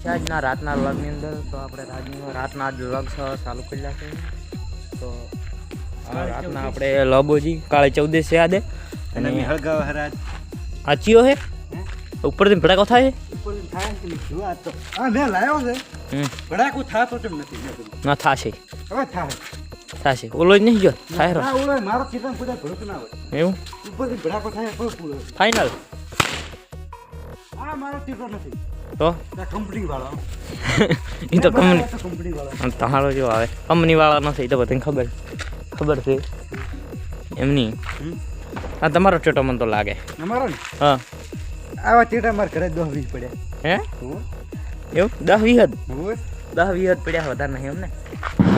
છે આજના રાતના વ્લોગની અંદર. તો આપણે રાતના આજ વ્લોગ ચાલુ કરી નાખે. તો રાતના આપણે લબોજી કાળે 14 છે આદે અને હળગાવ હરાજ આ ચિયો હે ઉપરથી ભડાકો થાય ઉપરથી થાય કે જો આ તો આ મે લાયો છે ભડાકો થાતો કેમ નથી ના થાશે હવે થાય થાશે ઓલો જ નહીં જો થાય આ ઓલો મારો ચિકન પૂરા ભડક ના હોય એવું ઉપરથી ભડાકો થાય કોઈ પૂરો ફાઇનલ આ મારો ચિકન નથી તો આ કંપની વાળો એ તો કંપની વાળો તમારો જો આવે કંપની વાળા નથી તો બધાને ખબર છે એમની આ તમારો છોટો મન તો લાગે અમારો ને હા આવા ચીટા માર ઘરે 10 20 પડ્યા હે એવું 10 20 હોય 10 20 પડ્યા વધારે નહીં એમને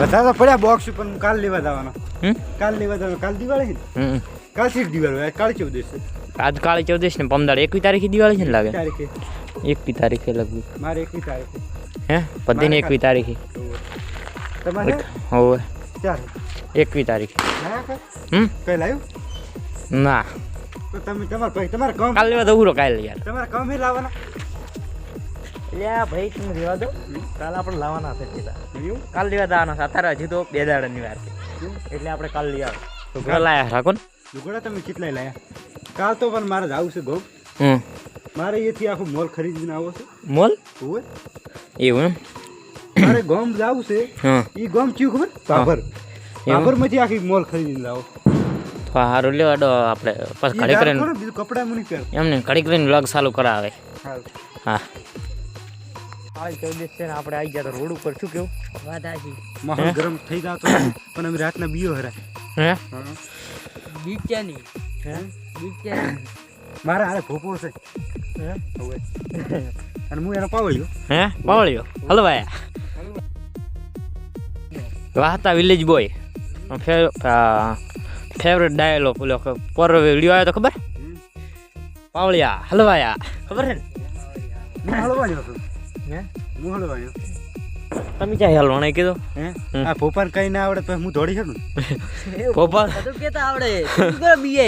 બધા તો પડ્યા બોક્સ પણ કાલ લેવા જવાનો કાલ લેવા જવાનો કાલ દિવાળી છે કાલ થી દિવાળી હોય કાલ 14 છે આજ કાલે 14 ને પમદાડ 21 તારીખે દિવાળી છે ને લાગે તારીખે 21 તારીખે લગભગ મારે 21 તારીખે હે બધાને 21 તારીખે તમારે હોવે ચાલ 21 તારીખે લાયા કઈ કઈ લાયું ના તો તમે તમારે કામ કાલ લેવા દઉં કાલે યાર તમારે કામ હે લાવવાના લ્યા ભાઈ તમે રેવા દો કાલ આપણે લાવવાના છે સીધા કાલ લેવા જવાના છે અત્યારે હજી તો 2 દાડાની વાર છે એટલે આપણે કાલ લઈ આવો તો ઘર લાયા રાખો ને લુગડા તમે કેટલાય લાયા કાલ તો પણ મારે જવું છે ગો મારે અહીંથી આખું મોલ ખરીદીને આવો છે મોલ હોય એવું એમ મારે ગામ જવું છે એ ગામ ચીયું ખબર બાબરમાંથી આખી મોલ ખરીદીને લાવો તો સારું લેવા દો આપણે પછી ઘડી કરીને બીજું કપડા મને પહેર એમને ઘડી કરીને વ્લોગ ચાલુ કરાવે હા 14 છે ને આપણે આવી ગયા તો રોડ ઉપર શું કેવું વાત આજી માહોલ ગરમ થઈ જતો પણ અમે રાતના બીયો હરા હે બીક ક્યાંની હે બીક ક્યાં મારે હારે ભોપો છે હે હવે અને હું એનો પાવળ્યો હે પાવળ્યો હલવાયા વાહતા વિલેજ બોય ફેવરેટ ડાયલોગ ઓલો પર વિડીયો આવ્યો તો ખબર પાવળિયા હલવાયા ખબર છે ને હું હળવાયો છું હે હું હળવાયો તમે ક્યાં હલવાણા કીધું હે આ ભોપાને કઈ ના આવડે તો હું દોડી શકું પોપા બધું કેતા આવડે તું કરો બીએ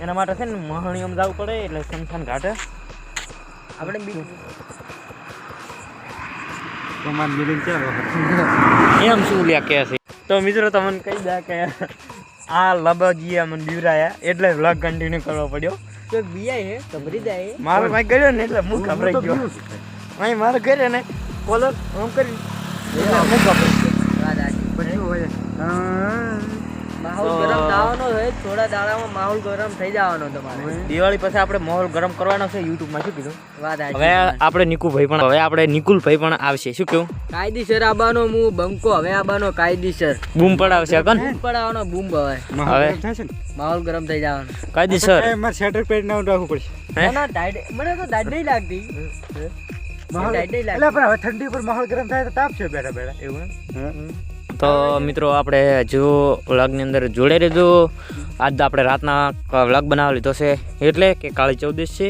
એના માટે છે ને મહાણીયમ જવું પડે એટલે શમશાન ઘાટે આપણે બી તમારે મિલિંગ ચાલો એમ શું લ્યા કે છે તો મિત્રો તમને કહી દે કે આ લબજીયા મને બીવરાયા એટલે વ્લોગ કન્ટિન્યુ કરવો પડ્યો તો બીઆઈ હે કબરી જાય મારો ભાઈ ગયો ને એટલે હું ખબરાઈ ગયો અહીં મારે ઘરે ને કોલર આમ કરી એટલે હું ખબરાઈ ગયો વાત આજી પછી હોય માહોલ ગરમ થવાનો છે થોડા દાડામાં માહોલ ગરમ થઈ જવાનો તમારે દિવાળી પછી આપણે માહોલ ગરમ કરવાનો છે યુટ્યુબમાં શું કીધું વાત આજી હવે આપણે નિકુલભાઈ પણ આવશે શું કેવું કાયદેસર આબાનો હું બંકો હવે આબાનો કાયદેસર બૂમ પડાવશે કન બૂમ પડાવવાનો બૂમ હવે હવે થશે ને માહોલ ગરમ થઈ જવાનો કાયદેસર મારે શેટર પેડ ના રાખવું પડશે ના ટાઈટ મને તો દાઢ નહીં લાગતી માહોલ ટાઈટ નહીં એટલે પણ હવે ઠંડી પર માહોલ ગરમ થાય તો તાપ છે બેઠા બેઠા એવું તો મિત્રો આપણે જો વ્લોગની અંદર જોડે રહેજો આજ આપણે રાતના વ્લોગ બનાવી લીધો છે એટલે કે કાલે 14 છે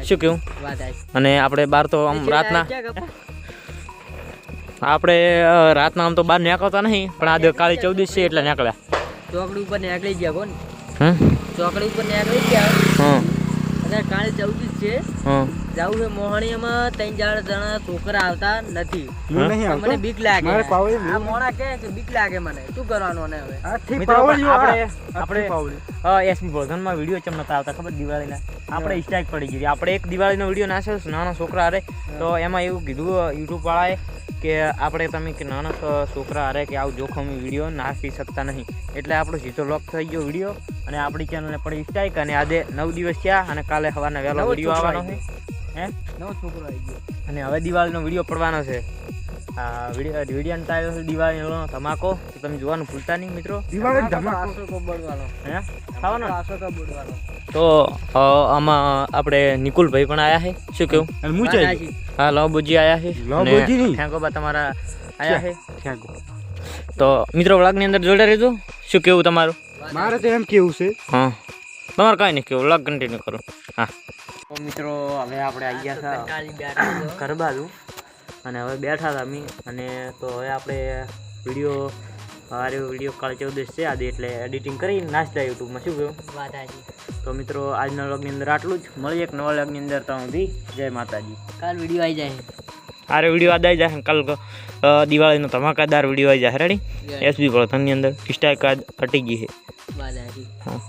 શું કેવું વાત આજી અને આપણે બહાર તો આમ રાતના આમ તો બહાર નીકળતા નહીં પણ આજે કાલે 14 છે એટલે નીકળ્યા ચોકડી ઉપર નીકળી ગયા કોણ હા ચોકડી ઉપર નીકળી ગયા હા અને કાલે 14 છે હા જાવું છે મોહણીયામાં 3-4 જણા છોકરા આવતા નથી હું નહીં આવતો મને બીક લાગે મારે પાવળી આ મોણા કહે કે બીક લાગે મને શું કરવાનું અને હવે આથી મિત્રો પાવળી આપણે એસપી ભોજનમાં વિડીયો ચમ નતા આવતા ખબર દિવાળીના આપણે સ્ટ્રાઇક પડી ગઈ આપણે એક દિવાળીનો વિડીયો નાખ્યો નાના છોકરા હારે તો એમાં એવું કીધું યુટ્યુબ વાળાએ કે આપણે તમે કે નાના છોકરા હારે કે આવું જોખમી વિડીયો નાખી શકતા નહીં એટલે આપણો સીધો લોક થઈ ગયો વિડીયો અને આપણી ચેનલને પડી સ્ટ્રાઇક અને આજે 9 દિવસ થયા અને કાલે સવારના વહેલો વિડીયો આવવાનો છે હે નવો છોકરો આવી ગયો અને હવે દિવાળીનો વિડીયો પડવાનો છે વિડીયો ટાઈમ છે દિવાળીનો ધમાકો. તો તમે જોવાનું ભૂલતા નહીં મિત્રો. દિવાળી ધમાકો. હે ખાવાનો આસો કબૂડવાનો. તો આમાં આપણે નિકુલભાઈ પણ આયા છે. શું કેવું? અને મૂંચાઈ હા લોબોજી આયા છે. લોબોજી નહીં. ઠેંકોબા તમારા આયા છે. ઠેકો. તો મિત્રો વ્લોગની અંદર જોડે રહેજો. શું કેવું તમારું? મારે તો એમ કેવું છે હા તમારે કાંઈ નહીં કેવું. વ્લોગ કન્ટિન્યુ કરો. હા તો મિત્રો હવે આપણે આવી ગયા હતા ઘર બાજુ અને હવે બેઠા હતા અમે. અને તો હવે આપણે વિડીયો કાલે 14 છે આજે એટલે એડિટિંગ કરી નાખતા યુટ્યુબમાં. શું કહ્યું? તો મિત્રો આજના વ્લોગની અંદર આટલું જ. મળીએ એક નવા વ્લોગની અંદર. તો સુધી જય માતાજી. કાલ વિડીયો આવી જાય. આરે વિડીયો આદ આવી જાય કાલ દિવાળીનો ધમાકાદાર વિડીયો આવી જાય. રેડી? એસબી પ્રથમની અંદર સ્ટાઇક કાર્ડ હટી ગઈ છે. માતાજી. હા